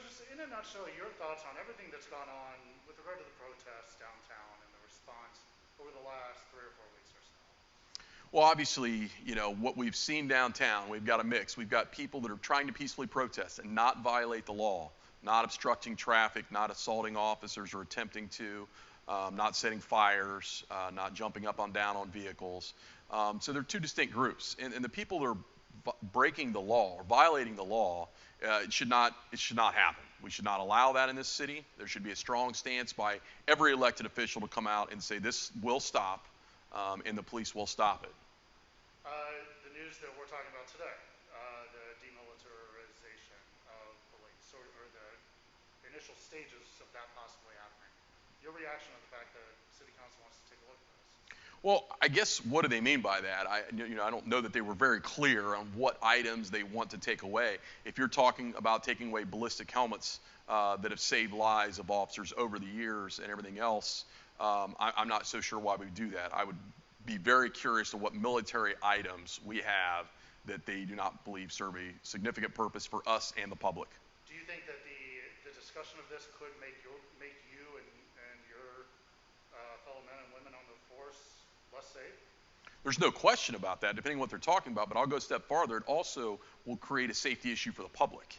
Just in a nutshell, your thoughts on everything that's gone on with regard to the protests downtown and the response over the last 3 or 4 weeks or so. Well, obviously, what we've seen downtown, we've got a mix. We've got people that are trying to peacefully protest and not violate the law, not obstructing traffic, not assaulting officers or attempting to, not setting fires, not jumping up and down on vehicles. So they're two distinct groups. And the people that are breaking the law or violating the law, it should not happen. We should not allow that in this city. There should be a strong stance by every elected official to come out and say this will stop, and the police will stop it. The news that we're talking about today, the demilitarization of police, or the initial stages of that possibly happening. Your reaction to the fact that City Council wants to take a look at this? Well, I guess what do they mean by that? I don't know that they were very clear on what items they want to take away. If you're talking about taking away ballistic helmets that have saved lives of officers over the years and everything else, I'm not so sure why we do that. I would be very curious to what military items we have that they do not believe serve a significant purpose for us and the public. Do you think that the discussion of this could make you and your fellow men and women on the force less safe? There's no question about that, depending on what they're talking about, but I'll go a step farther. It also will create a safety issue for the public.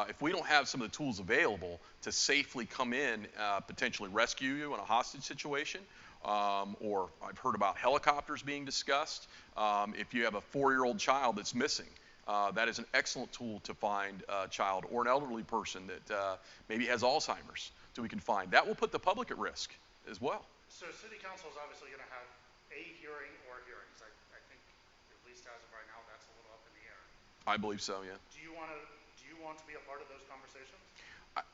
If we don't have some of the tools available to safely come in, potentially rescue you in a hostage situation, or I've heard about helicopters being discussed. If you have a 4-year-old child that's missing, that is an excellent tool to find a child or an elderly person that maybe has Alzheimer's, so we can find. That will put the public at risk as well. So City Council is obviously going to have a hearing or hearings. I think, at least as of right now, that's a little up in the air. I believe so, yeah. Do you want to be a part of those conversations?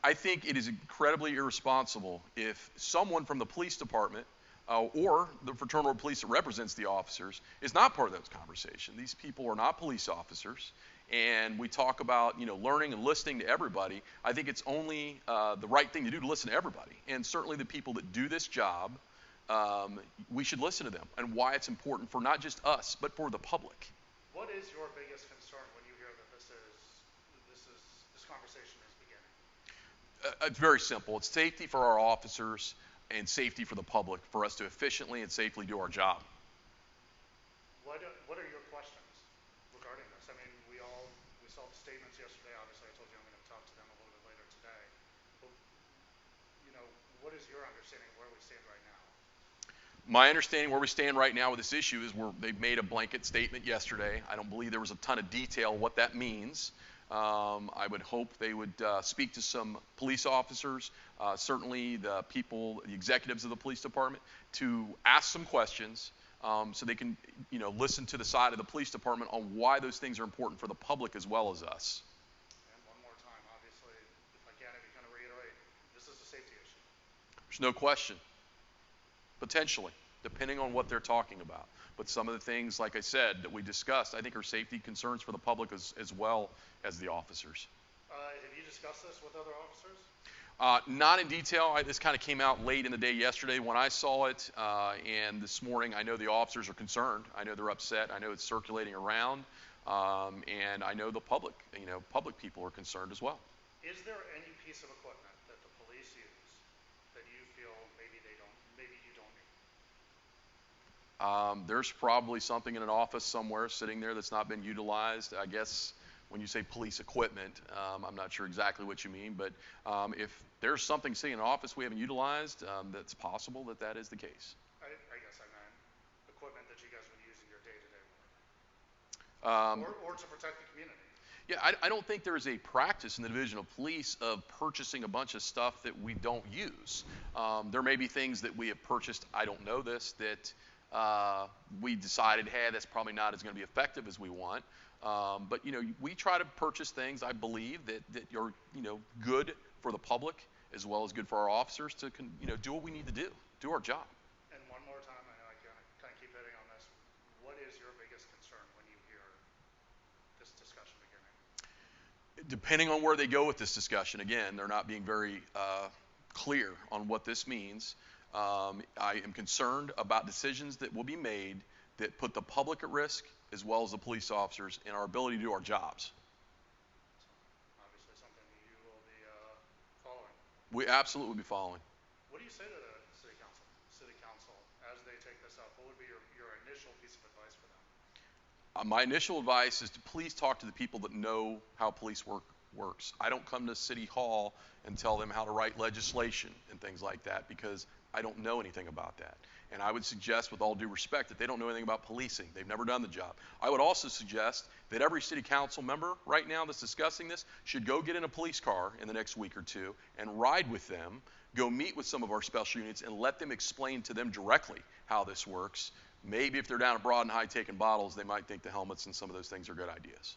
I think it is incredibly irresponsible if someone from the police department or the fraternal police that represents the officers is not part of those conversations. These people are not police officers, and we talk about learning and listening to everybody. I think it's only the right thing to do to listen to everybody, and certainly the people that do this job. We should listen to them and why it's important for not just us but for the public. What is your biggest concern when you hear that this conversation is beginning? It's very simple. It's safety for our officers and safety for the public, for us to efficiently and safely do our job. What are your questions regarding this? I mean, we saw the statements yesterday. Obviously, I told you I'm going to talk to them a little bit later today. But what is your understanding of where we stand right now? My understanding where we stand right now with this issue is they've made a blanket statement yesterday. I don't believe there was a ton of detail what that means. I would hope they would speak to some police officers, certainly the executives of the police department, to ask some questions so they can listen to the side of the police department on why those things are important for the public as well as us. And one more time, obviously, if I can, if you kind of reiterate, this is a safety issue. There's no question. Potentially, depending on what they're talking about. But some of the things, like I said, that we discussed, I think are safety concerns for the public as well as the officers. Have you discussed this with other officers? Not in detail. This kind of came out late in the day yesterday when I saw it, and this morning I know the officers are concerned. I know they're upset. I know it's circulating around, and I know the public people are concerned as well. Is there any piece of equipment that the police use that you feel maybe you don't need? There's probably something in an office somewhere sitting there that's not been utilized. I guess when you say police equipment, I'm not sure exactly what you mean, but if there's something sitting in an office we haven't utilized, that's possible that is the case. I guess I meant equipment that you guys would use in your day-to-day work, or to protect the community. Yeah, I don't think there is a practice in the Division of Police of purchasing a bunch of stuff that we don't use. There may be things that we have purchased, I don't know this, that we decided, hey, that's probably not as going to be effective as we want. But we try to purchase things, I believe, that are good for the public as well as good for our officers to do what we need to do our job. And one more time, I know I kind of keep hitting on this. What is your biggest concern when you hear this discussion beginning? Depending on where they go with this discussion, again, they're not being very clear on what this means. I am concerned about decisions that will be made that put the public at risk as well as the police officers in our ability to do our jobs. Obviously something you We absolutely will be following. What do you say to the city council, as they take this up? What would be your initial piece of advice for them? My initial advice is to please talk to the people that know how police works. I don't come to City Hall and tell them how to write legislation and things like that because I don't know anything about that. And I would suggest, with all due respect, that they don't know anything about policing. They've never done the job. I would also suggest that every city council member right now that's discussing this should go get in a police car in the next week or two and ride with them, go meet with some of our special units, and let them explain to them directly how this works. Maybe if they're down at Broad and High taking bottles, they might think the helmets and some of those things are good ideas.